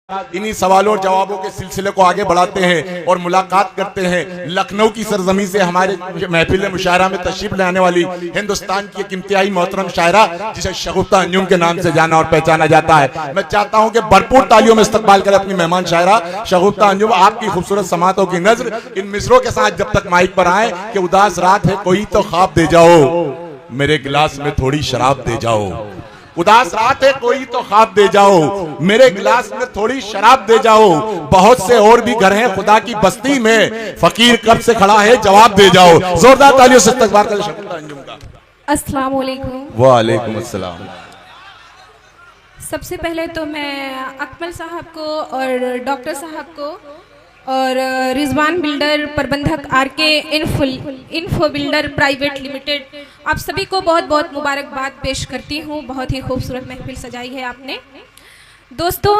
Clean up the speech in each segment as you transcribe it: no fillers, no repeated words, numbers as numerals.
इन्हीं सवालों और जवाबों के सिलसिले को आगे बढ़ाते हैं और मुलाकात करते हैं लखनऊ की सरजमी से हमारे महफिल मुशायरा में तशरीफ लाने वाली हिंदुस्तान की एक इंतहाई मोहतरम शायरा जिसे शगुफ्ता अंजुम के नाम से जाना और पहचाना जाता है। मैं चाहता हूं कि भरपूर तालियों में इस्तकबाल करें अपनी मेहमान शायरा शगुफ्ता अंजुम। आपकी खूबसूरत समातों की नजर इन मिसरों के साथ जब तक माइक पर आए कि उदास रात है कोई तो ख्वाब दे जाओ, मेरे गिलास में थोड़ी शराब दे जाओ। उदास रात है कोई तो ख्वाब दे जाओ, मेरे गिलास में थोड़ी शराब दे जाओ। बहुत से और भी घर हैं खुदा की बस्ती में, फकीर कब से खड़ा है जवाब दे जाओ। जोरदार तालियों से इस्तकबाल करें शगुफ्ता अंजुम का। अस्सलाम वालेकुम। वालेकुम अस्सलाम। सबसे पहले तो मैं अकमल साहब को और डॉक्टर साहब को और रिजवान बिल्डर प्रबंधक RK info builder private limited आप सभी को बहुत बहुत मुबारकबाद पेश करती हूँ। बहुत ही खूबसूरत महफिल सजाई है आपने। दोस्तों,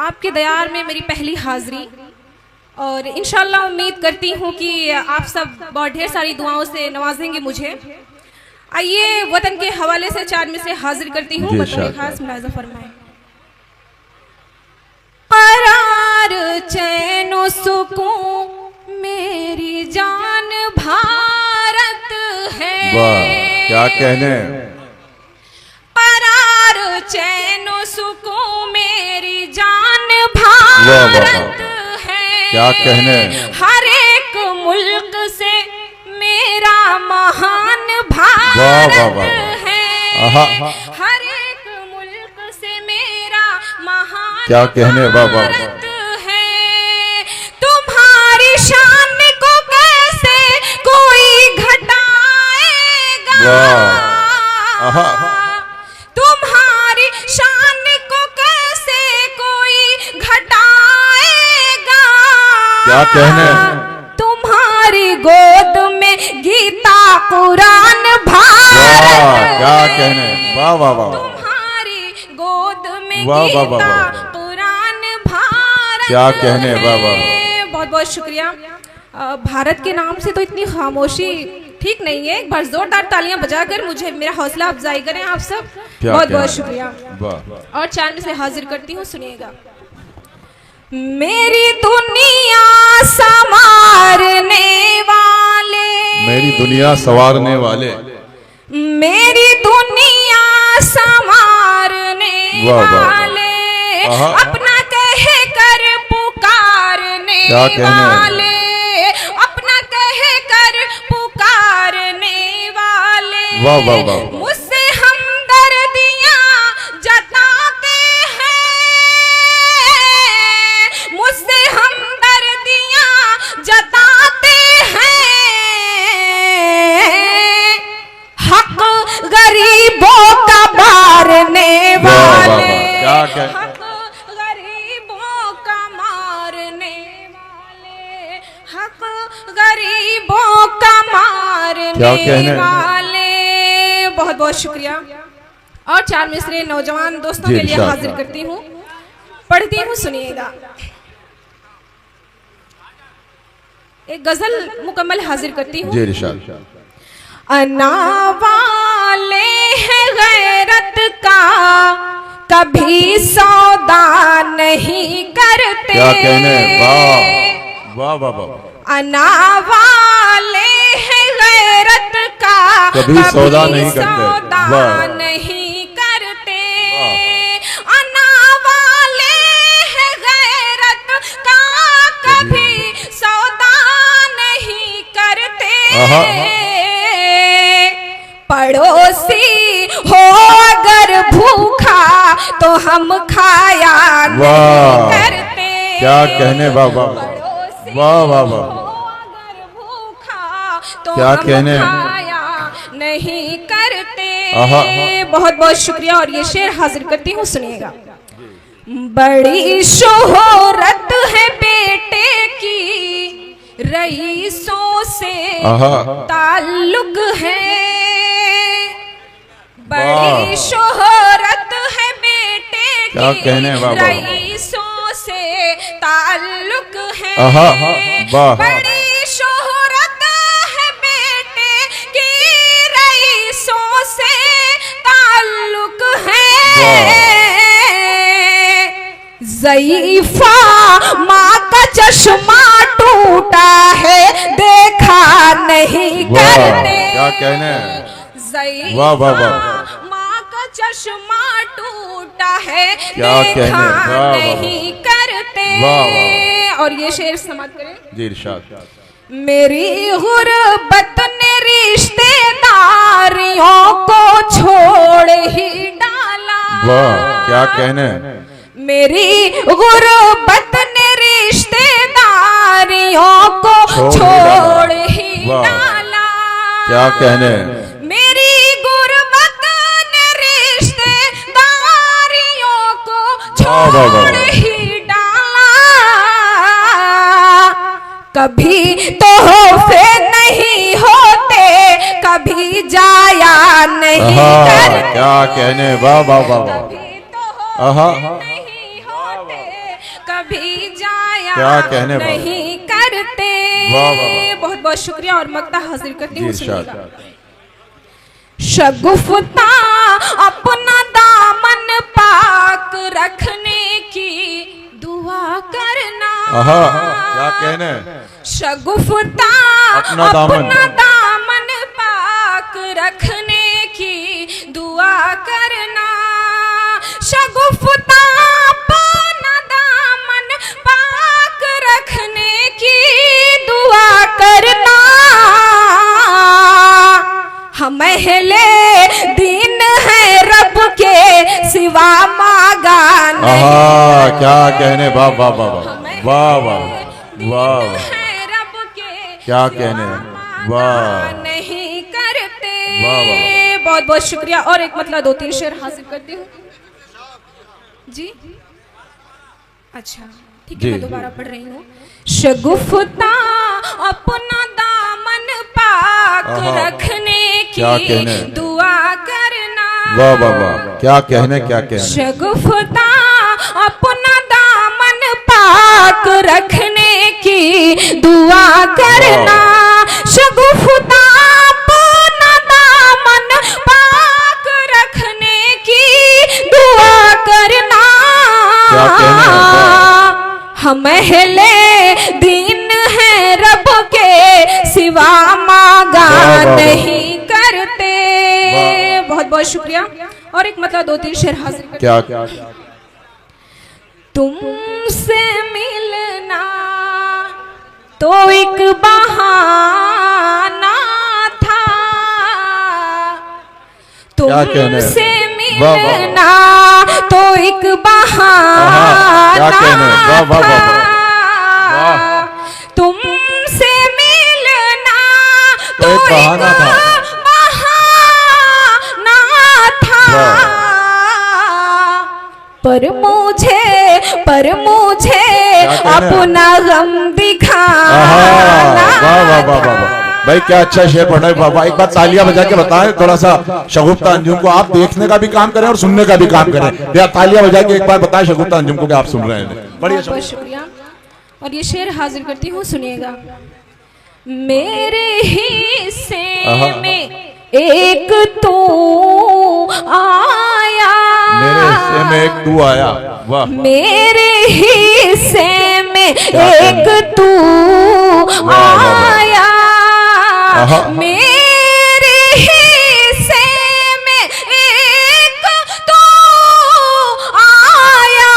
आपके दयार में मेरी पहली हाज़िरी और इंशाल्लाह उम्मीद करती हूँ कि आप सब बहुत ढेर सारी दुआओं से नवाजेंगे मुझे। आइए वतन के हवाले से चार में से हाजिर करती हूँ। वतन खास मुलाज़ा फरमाएं। करार चैनो सुकून मेरी जान भारत है। वाह क्या कहने। करार चैनो सुकून मेरी जान भारत है। क्या कहने। हर एक मुल्क से मेरा महान भारत है। हर एक मुल्क से मेरा महान क्या कहने। भारत है। तुम्हारी शान को कैसे कोई घटाएगा। तुम्हारी शान को कैसे कोई घटाएगा। क्या कहने। तुम्हारी गोद में गीता कुरान भारत। क्या कहने। वाह वाह वाह। तुम्हारी गोद में वाह वाह वाह गीता वाह। कुरान भारत। क्या कहने। वाह वाह। बहुत बहुत शुक्रिया। भारत के नाम से तो इतनी खामोशी ठीक नहीं है। एक बार जोरदार तालियां बजाकर मुझे मेरा हौसला अफजाई करें आप सब। बहुत बहुत शुक्रिया। और चार में से हाजिर करती हूँ, सुनिएगा। मेरी दुनिया संवारने वाले, मेरी दुनिया संवारने वाले, मेरी दुनिया संवारने वाले, अपना कह कर पुकारने वाले, अपना कह कर पुकारने वाले। वाह वाह वाह। मुझसे हमदर्दियां जताते हैं, मुझसे हमदर्दियां जताते हैं। हक गरीबों का मारने वाले, हक गरीबों का मारने वाले, हक गरीबों का मारने वाले। बहुत बहुत शुक्रिया। और चार मिसरे नौजवान दोस्तों के लिए हाजिर करती हूँ, पढ़ती हूँ, सुनिएगा। एक गजल मुकम्मल हाजिर करती हूँ। अना वाले हैं गैरत का कभी सौदा नहीं करते। क्या कहने। वाह वाह वाह। अना वाले हैं गैरत का कभी सौदा नहीं करते। नहीं करते। अना वाले हैं गैरत का कभी सौदा नहीं करते। पड़ोसी हो अगर भूखा तो हम खाया नहीं करते। क्या कहने। वाह वाह वाह वाह वाह। अगर भूखा तो क्या कहने। खाया नहीं करते। बहुत बहुत शुक्रिया। और ये शेर हाजिर करती हूँ, सुनिएगा। बड़ी शोहरत है बेटे की, रईसों से ताल्लुक है। बड़ी शोहरत है बेटे की, रईसों से ताल्लुक है। बड़ी शोहरत है बेटे की, रईसों से ताल्लुक है। ज़ईफ़ा माँ का चश्मा टूटा है देखा नहीं करते। क्या कहने, ज़ईफ़ा वाह, वाह, वाह। माँ का चश्मा टूटा है क्या कहने, देखा वाह, वाह, नहीं करते। वाह, वाह। और ये शेर समाप्त करें। जी इरशाद। मेरी गुर्बत ने रिश्तेदारियों को छोड़ ही डाला। वाह, क्या कहने, मेरी गुर्बत ने रिश्तेदारियों को छोड़ ही वाह। डाला। क्या कहने, मेरी गुर्बत ने रिश्तेदारियों को वाह, वाह, वाह। छोड़ ही डाला। कभी तोहफे नहीं होते कभी जाया नहीं करते। क्या कहने, वाह वाह वाह वाह। कभी तोहफे नहीं होते कभी जाया क्या कहने, वाह। नहीं करते। वाह, वाह, वाह। बहुत बहुत शुक्रिया और मक्ता हाजिर करती जी हूँ। इरशाद। सुनिएगा। शगुफ्ता अपना दामन पाक रखने की दुआ करना। क्या कहने, शगुफ्ता अपना दामन पाक रखने की दुआ करना। शगुफ्ता अपना दामन पाक रखने की दुआ करना। हम अहले दीन है रब के सिवा मांगा नहीं। क्या कहने, वाह वाह वाह वाह वाह वाह वाह। रब के क्या कहने, वाह नहीं करते। वाह, वाह। बहुत बहुत शुक्रिया और एक मतलब 2-3 शेर हासिल करती हूँ जी। अच्छा ठीक है, जी। मैं दोबारा पढ़ रही हूँ। शगुफ्ता अपना दामन पाक रखने क्या की कहने, दुआ करना। वाह वाह वाह। क्या कहने, क्या कहने, शगुफ्ता अपना दामन पाक रखने की दुआ करना। शगुफ्ता अपना दामन पाक रखने की दुआ करना। क्या कहने, हम अहले दीन है रब के सिवा मांगा नहीं करते। बहुत बहुत शुक्रिया और एक मतलब 2-3 शेर हाजिर करते। क्या तुमसे मिलना तो एक बहाना था। क्या कहने, तुमसे वाह, वाह। मिलना तो एक क्या बहाना कहने, वाह वाह वाह वाह। तुमसे मिलना तो एक बहाना था। बहाना था। पर मुझे अपना गम दिखाना। वाह वाह वाह वाह। भाई क्या अच्छा शेर पढ़ रहे बाबा। एक बार तालियां बजा के बताएं थोड़ा सा शगुफ्ता अंजुम को। आप देखने का भी काम करें और सुनने का भी काम करें। या तालियां बजा के एक बार बताएं शगुफ्ता अंजुम को कि आप सुन रहे हैं। बढ़िया, बहुत शुक्रिया और ये शेर हाजिर करती हूँ, सुनिएगा। मेरे हिस्से में एक तू आया। मेरे हिस्से में एक तू आया। वाह। मेरे हिस्से में एक तू आया। मेरे हिस्से में एक तू आया।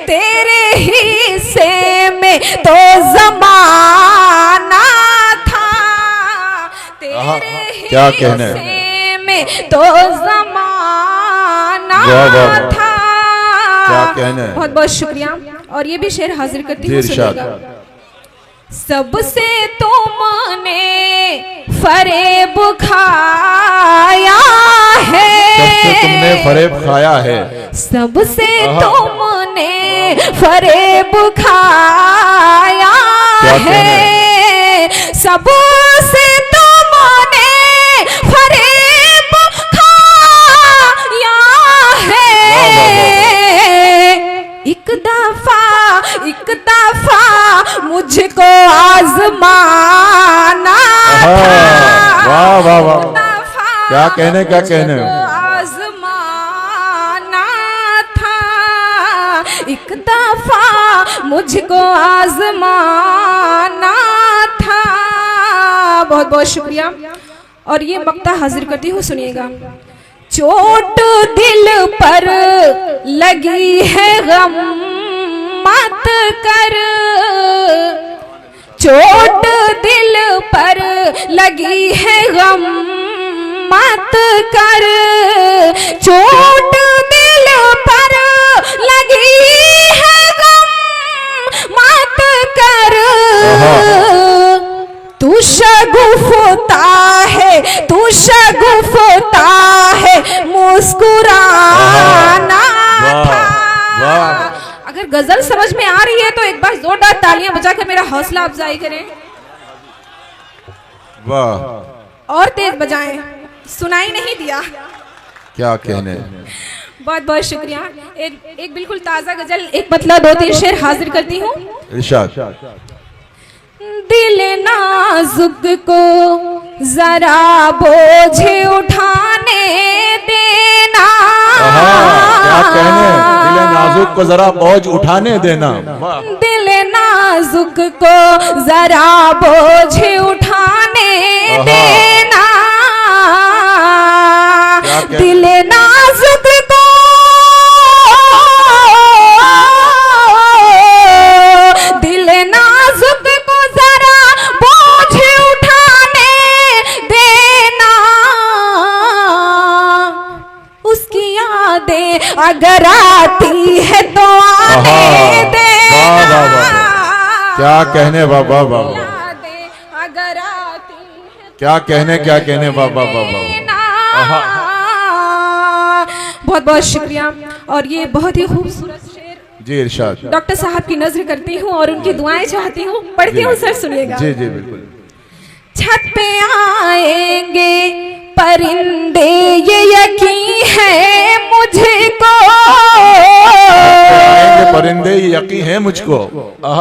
तेरे हिस्से में तो जमाना था। तेरे क्या कहने, हिस्से में तो जमाना वाह, वाह, वाह। था। क्या कहने, बहुत बहुत शुक्रिया और ये भी शेर हाजिर करती हूँ, सुनिएगा। सबसे तुमने फरेब खाया है। सबसे तुमने फरेब खाया है। सबसे तुमने फरेब खाया है। सबसे तुमने फरेब खाया है। एक दफा मुझको आजमाना था। वाह वाह वाह। दफा क्या कहने, क्या कहने, आजमाना एक दफा मुझको आजमाना था। बहुत बहुत शुक्रिया। और ये मक्ता हाजिर करती हूँ, सुनिएगा। चोट दिल पर लगी है गम मत कर, चोट दिल पर लगी है गम मत कर, चोट दिल पर लगी है गम मत कर। तू शगुफ्ता है, तू शगुफ्ता है, मुस्कुराना था। अगर गजल समझ में आ रही है तो एक बार जोरदार तालियां बजाकर मेरा हौसला अफजाई करें। वाह, और तेज बजाएं, सुनाई नहीं दिया। क्या कहने। बहुत बहुत शुक्रिया। एक बिल्कुल ताजा गजल, एक मतलब 2-3 शेर हाजिर करती हूँ। इरशाद। दिल नाजुक को जरा बोझ उठाने देना। क्या कहने, दिल नाजुक को जरा बोझ उठाने देना। दिल नाजुक को जरा बोझ उठाने देना। दिल नाजुक को, दिल नाजुक को जरा बोझ उठाने देना। उसकी यादें अगर आती है तो आने देना। क्या कहने बाबा बाबा, यादें अगर आती है क्या कहने बाबा बाबा। बहुत बहुत शुक्रिया। और ये बहुत ही खूबसूरत शेर जी इरशाद। डॉक्टर साहब की नजर करती हूँ और उनकी दुआएं चाहती हूँ, पढ़ती हूँ सर, सुनिएगा। जी जी बिल्कुल। छत पे आएंगे परिंदे ये यकीन है मुझको, परिंदे ये यकीन है मुझको।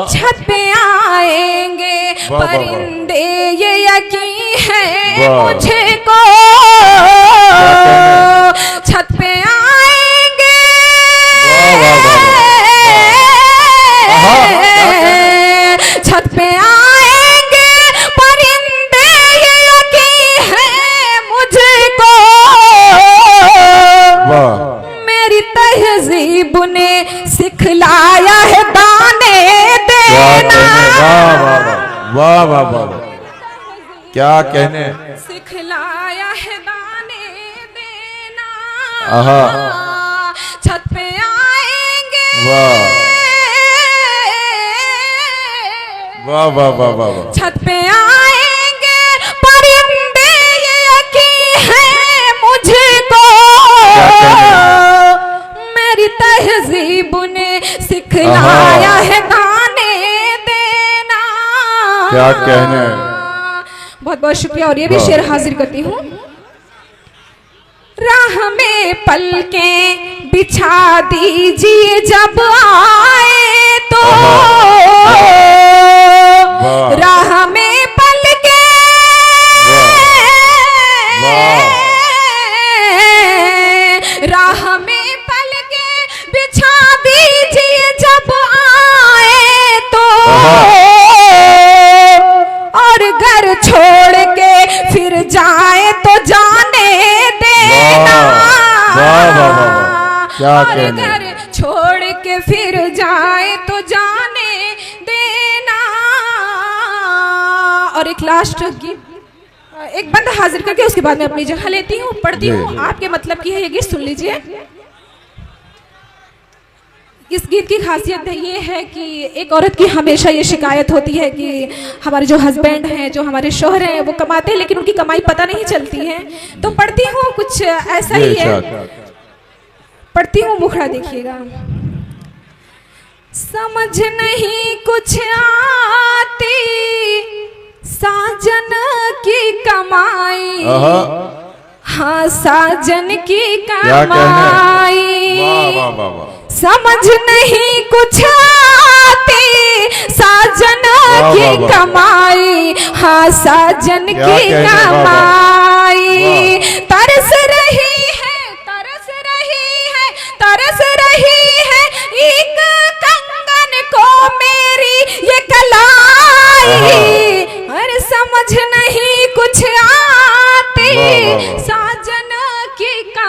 छत पे आएंगे परिंदे ये यकीन है मुझको, छत पे आएंगे, छत पे आएंगे परिंदे ये यकीन है मुझको। मेरी तहजीब ने सिखलाया है दाने देना। वाह वाह वाह, क्या कहने। सिखलाया है दाने देना। आहा, छत पे आएंगे, वाह वाह वाह वाह वाह, छत पे आएंगे परिंदे ये यकीन है मुझको। मेरी तहजीब ने सिखलाया है दाने देना। क्या कहने। बहुत बहुत शुक्रिया। और ये भी शेर हाजिर करती हूँ। राह में पलकें बिछा दीजिए जब आए तो, राह में पलकें, राह में पलकें बिछा दीजिए जब आए तो, और घर छोड़ के फिर जाए तो जाने देना। क्या और कहने। घर छोड़ के फिर जाए तो जाने देना। और एक लास्ट गीत, एक बंद हाजिर करके उसके बाद मैं अपनी जगह लेती हूँ, पढ़ती हूँ, आपके मतलब की है ये गीत, सुन लीजिए। इस गीत की खासियत ये है कि एक औरत की हमेशा ये शिकायत होती है कि हमारे जो हस्बैंड हैं, जो हमारे शोहर हैं, वो कमाते हैं लेकिन उनकी कमाई पता नहीं चलती है। तो पढ़ती हूँ, कुछ ऐसा ही है, पढ़ती हूँ, मुखड़ा देखिएगा। समझ नहीं कुछ आती साजन की कमाई, हाँ साजन की कमाई, समझ नहीं कुछ आती साजन की कमाई, हाँ साजन की कमाई। तरस रही है, तरस रही है, तरस रही है एक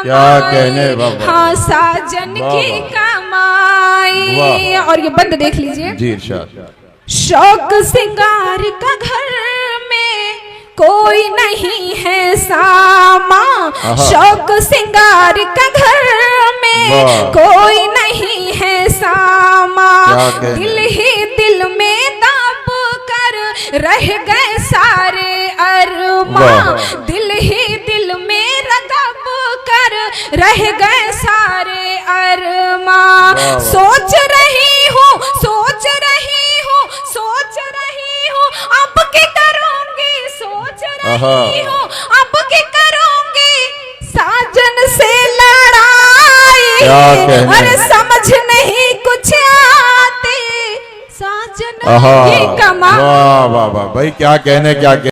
क्या कहने बाबा। हाँ साजन की कमाई। वाह। और ये बंद देख लीजिए। जी इरशाद। शौक सिंगार का घर में कोई नहीं है सामा। शौक सिंगार का घर में वाह। कोई नहीं है सामा। क्या कहने। दिल ही दिल में दब कर रह गए सारे अरमा। वाह। दिल ही दिल में दब कर रह गए सारे अरमा। वाह। सोच रही हूँ सोच रही हूँ सोच रही हूँ अब क्या करूंगी। सोच रही हूँ अब क्या करूंगी। साजन से लड़ाई। क्या कहने। अरे समझ नहीं कुछ आती। साजन आहा। की कमाई। वाह वाह वाह भाई क्या कहने क्या कहने।